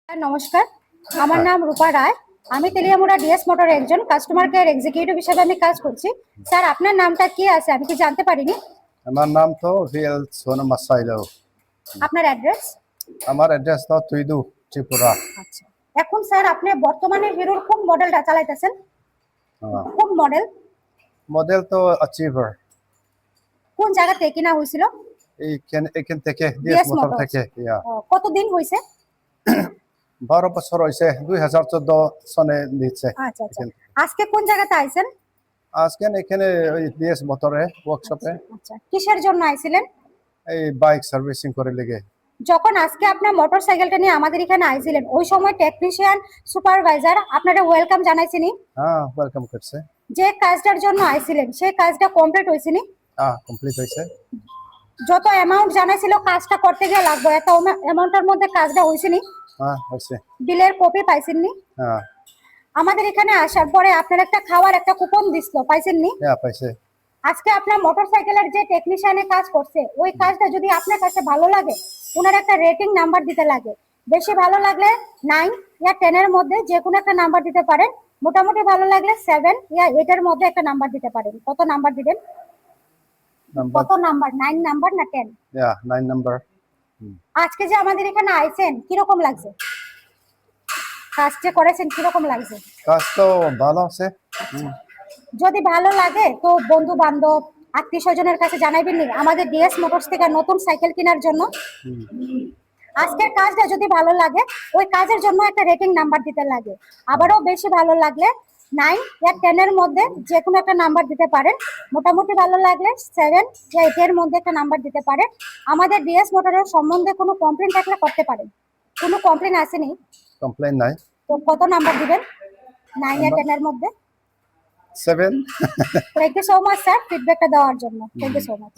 নমস্কার, আমার হ্যাঁ, নাম রূপা রায়। আমি তেলিয়ামুড়া ডিএস মোটর একজন কাস্টমার কেয়ার এক্সিকিউটিভ হিসেবে আমি কাজ করছি। স্যার, আপনার নামটা কি আছে আমি কি জানতে পারিনি? আমার নাম তো ভিএল সোনাম মাসাইলো। আপনার অ্যাড্রেস? আমার অ্যাড্রেস তো তুইদু, ত্রিপুরা। আচ্ছা, এখন স্যার আপনি বর্তমানে হিরোর কোন মডেলটা চালাইতেছেন? কোন মডেল? মডেল তো অ্যাচিভার। কোন জায়গা থেকে কিনা হয়েছিল? এখান থেকে ডিএস ডিএস মোটর মোটরস। থেকে কতদিন হয়েছে? 12 বছর হয়েছে, 2014 সনে নিচ্ছে। আচ্ছা আচ্ছা, আজকে কোন জায়গাতে আইছেন? আজকে এখানে ওই ডিএস মোটরে ওয়ার্কশপে আচ্ছা, কিসের জন্য আইছিলেন? এই বাইক সার্ভিসিং করে লেগে। যখন আজকে আপনার মোটর সাইকেলটা নিয়ে আমাদের এখানে আইছিলেন, ওই সময় টেকনিশিয়ান সুপারভাইজার আপনারা ওয়েলকাম জানাইছিনি? হ্যাঁ, ওয়েলকাম করছে। যে কাজটার জন্য আইছিলেন সেই কাজটা কমপ্লিট হয়েছিনি? কমপ্লিট হয়েছে। যত অ্যামাউন্ট জানাইছিল কাজটা করতে গিয়ে লাগবে, এত অ্যামাউন্টের মধ্যে কাজটা হয়েছিনি? হয়েছে। বিলের কপি পাইছেননি? হ্যাঁ, আমাদের এখানে আসার পরে আপনার একটা খাওয়ার একটা কুপন দিছিল, পাইছেননি? পাইছে। আজকে আপনার মোটরসাইকেলের যে টেকনিশিয়ানে কাজ করছে ওই কাজটা যদি আপনার কাছে ভালো লাগে, ওনার একটা রেটিং নাম্বার দিতে লাগে। বেশি ভালো লাগলে 9 ইয়া 10 এর মধ্যে যে কোনো একটা নাম্বার দিতে পারেন। মোটামুটি ভালো লাগলে 7 ইয়া 8 এর মধ্যে একটা নাম্বার দিতে পারেন। কত নাম্বার দিবেন? কত নাম্বার, 9 নাম্বার না 10? 9 নাম্বার। আজকে যে আমাদের এখানে আইছেন কিরকম লাগছে? কাজ যে করেছেন কিরকম লাগছে? কাজ তো ভালো আছে। যদি ভালো লাগে তো বন্ধু বান্ধব আত্মীয় স্বজনের কাছে জানাইবেন নি আমাদের ডিএস মোটরস থেকে নতুন সাইকেল কেনার জন্য? আজকের কাজটা যদি ভালো লাগে ওই কাজের জন্য একটা রেটিং নাম্বার দিতে লাগে। আবারও বেশি ভালো লাগলে 9 ইয়া 10 এর মধ্যে যে কোনো একটা নাম্বার দিতে পারেন। মোটামুটি ভালো লাগলে 7 ইয়া 8 এর মধ্যে একটা নাম্বার দিতে পারেন। আমাদের ডিএস মোটরের সম্বন্ধে কোনো কমপ্লেন থাকলে করতে পারেন। কোনো কমপ্লেন আসেনি? কমপ্লেন নাই। তো কত নাম্বার দিবেন 9 ইয়া 10 এর মধ্যে? 7। Thank you so much sir ফিডব্যাকটা দেওয়ার জন্য। Thank you so much.